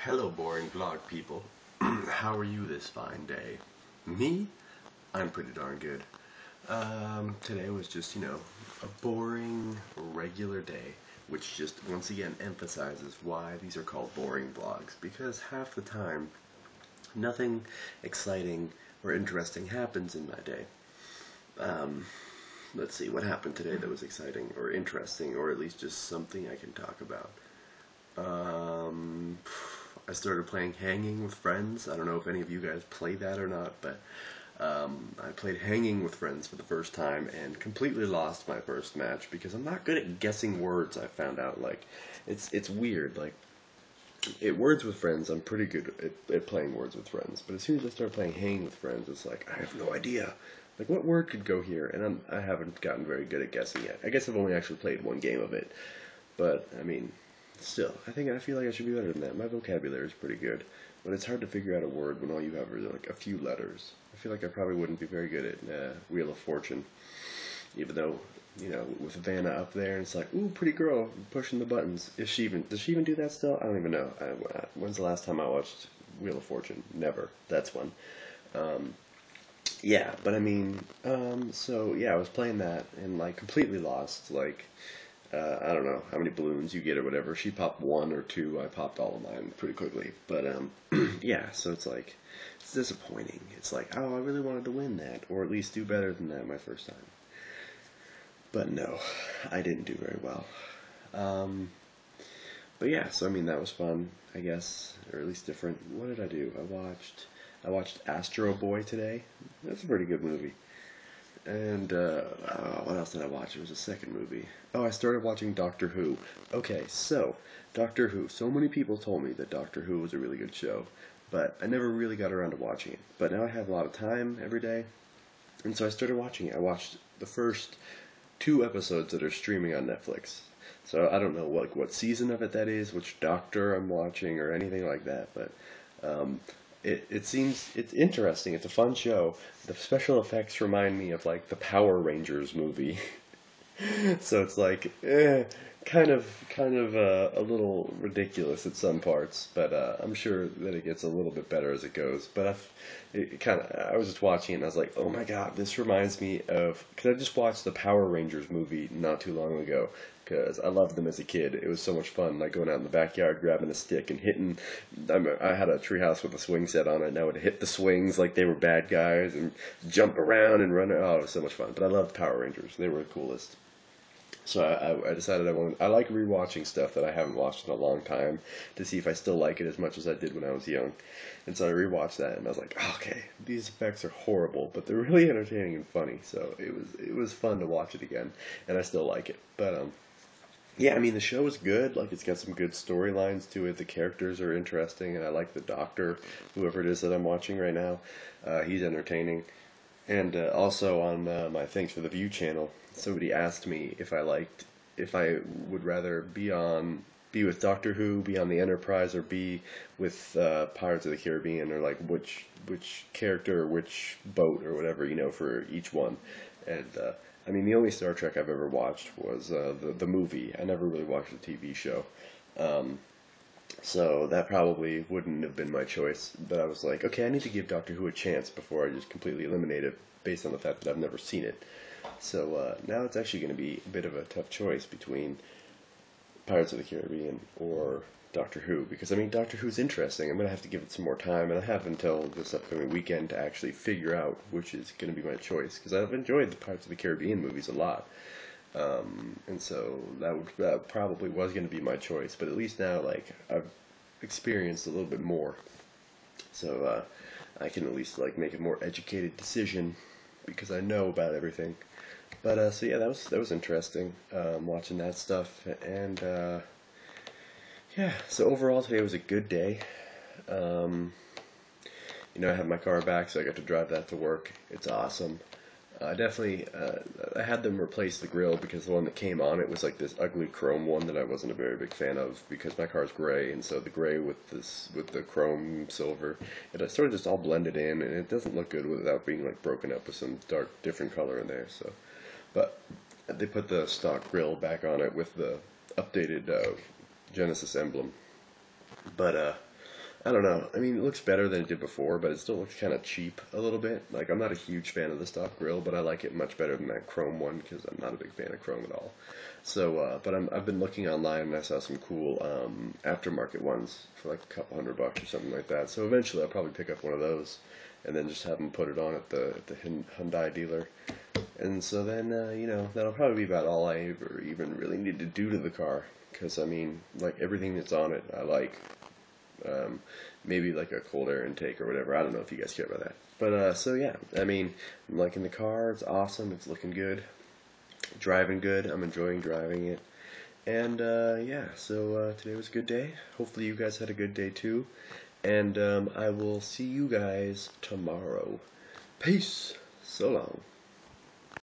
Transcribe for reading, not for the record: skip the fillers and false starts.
Hello, boring vlog people. How are you this fine day? Me? I'm pretty darn good. Today was just, a boring, regular day, which just once again emphasizes why these are called boring vlogs, because half the time, nothing exciting or interesting happens in my day. Let's see, what happened today that was exciting or interesting, or at least just something I can talk about. Um, I started playing Hanging with Friends. I don't know if any of you guys play that or not, but I played Hanging with Friends for the first time and completely lost my first match because I'm not good at guessing words. I found out it's weird. Words with Friends, I'm pretty good at playing Words with Friends, but as soon as I start playing Hanging with Friends, it's like I have no idea. Like what word could go here, and I haven't gotten very good at guessing yet. I guess I've only actually played one game of it, but I mean, still, I feel like I should be better than that. My vocabulary is pretty good, but it's hard to figure out a word when all you have are like a few letters. I feel like I probably wouldn't be very good at Wheel of Fortune, even though with Vanna up there, and it's like, ooh, pretty girl pushing the buttons. Does she even do that still? I don't even know. When's the last time I watched Wheel of Fortune? Never. That's one. Um, yeah, but I mean, so yeah, I was playing that and like completely lost. I don't know how many balloons you get or whatever. She popped one or two. I popped all of mine pretty quickly. But yeah, so it's disappointing. It's like, oh, I really wanted to win that, or at least do better than that my first time. But no, I didn't do very well. Um, but yeah, so I mean that was fun, I guess, or at least different. What did I do? I watched Astro Boy today. That's a pretty good movie. And what else did I watch? It was a second movie. Oh, I started watching Doctor Who. Okay, so Doctor Who. So many people told me that Doctor Who was a really good show, but I never really got around to watching it. But now I have a lot of time every day, and so I started watching it. I watched the first two episodes that are streaming on Netflix. So I don't know what season of it that is, which Doctor I'm watching, or anything like that. But um, it seems it's interesting. It's a fun show. The special effects remind me of like the Power Rangers movie. So it's like kind of a little ridiculous at some parts, but I'm sure that it gets a little bit better as it goes. But I was just watching it and I was like, oh my god, this reminds me of because I just watched the Power Rangers movie not too long ago because I loved them as a kid. It was so much fun, like going out in the backyard, grabbing a stick and hitting. I had a treehouse with a swing set on it, and I would hit the swings like they were bad guys and jump around and run. Oh, it was so much fun. But I loved Power Rangers; they were the coolest. So I decided I like rewatching stuff that I haven't watched in a long time to see if I still like it as much as I did when I was young. And so I rewatched that and I was like, okay, these effects are horrible, but they're really entertaining and funny. So it was fun to watch it again, and I still like it. But yeah, I mean the show is good. Like it's got some good storylines to it. The characters are interesting, and I like the doctor, whoever it is that I'm watching right now. He's entertaining. And also on my Thanks for the View channel, somebody asked me if I would rather be with Doctor Who, be on the Enterprise, or be with Pirates of the Caribbean, or like which character, or which boat, or whatever, for each one. And I mean, the only Star Trek I've ever watched was the movie. I never really watched the TV show. Um, so that probably wouldn't have been my choice. But I was like, okay, I need to give Doctor Who a chance before I just completely eliminate it based on the fact that I've never seen it. So now it's actually going to be a bit of a tough choice between Pirates of the Caribbean or Doctor Who, because I mean Doctor Who's interesting. I'm going to have to give it some more time, and I have until this upcoming weekend to actually figure out which is going to be my choice, because I've enjoyed the Pirates of the Caribbean movies a lot. And so that probably was going to be my choice, but at least now like I've experienced a little bit more, so I can at least like make a more educated decision because I know about everything. But so yeah, that was interesting watching that stuff, and yeah. So overall, today was a good day. Um, I have my car back, so I got to drive that to work. It's awesome. I definitely I had them replace the grill because the one that came on it was like this ugly chrome one that I wasn't a very big fan of because my car's gray, and so the gray with the chrome silver, it sort of just all blended in, and it doesn't look good without being like broken up with some dark different color in there. So, but they put the stock grill back on it with the updated Genesis emblem. But I don't know. I mean, it looks better than it did before, but it still looks kind of cheap a little bit. Like, I'm not a huge fan of the stock grill, but I like it much better than that chrome one because I'm not a big fan of chrome at all. So, but I've been looking online and I saw some cool aftermarket ones for like a couple $100 or something like that. So eventually I'll probably pick up one of those and then just have them put it on at the Hyundai dealer. And so then, that'll probably be about all I ever even really need to do to the car. Because, I mean, like, everything that's on it, I like. Um, Maybe like a cold air intake or whatever. I don't know if you guys care about that. But, so yeah, I mean, I'm liking the car. It's awesome. It's looking good. Driving good. I'm enjoying driving it. And, yeah, so today was a good day. Hopefully you guys had a good day too. And I will see you guys tomorrow. Peace. So long.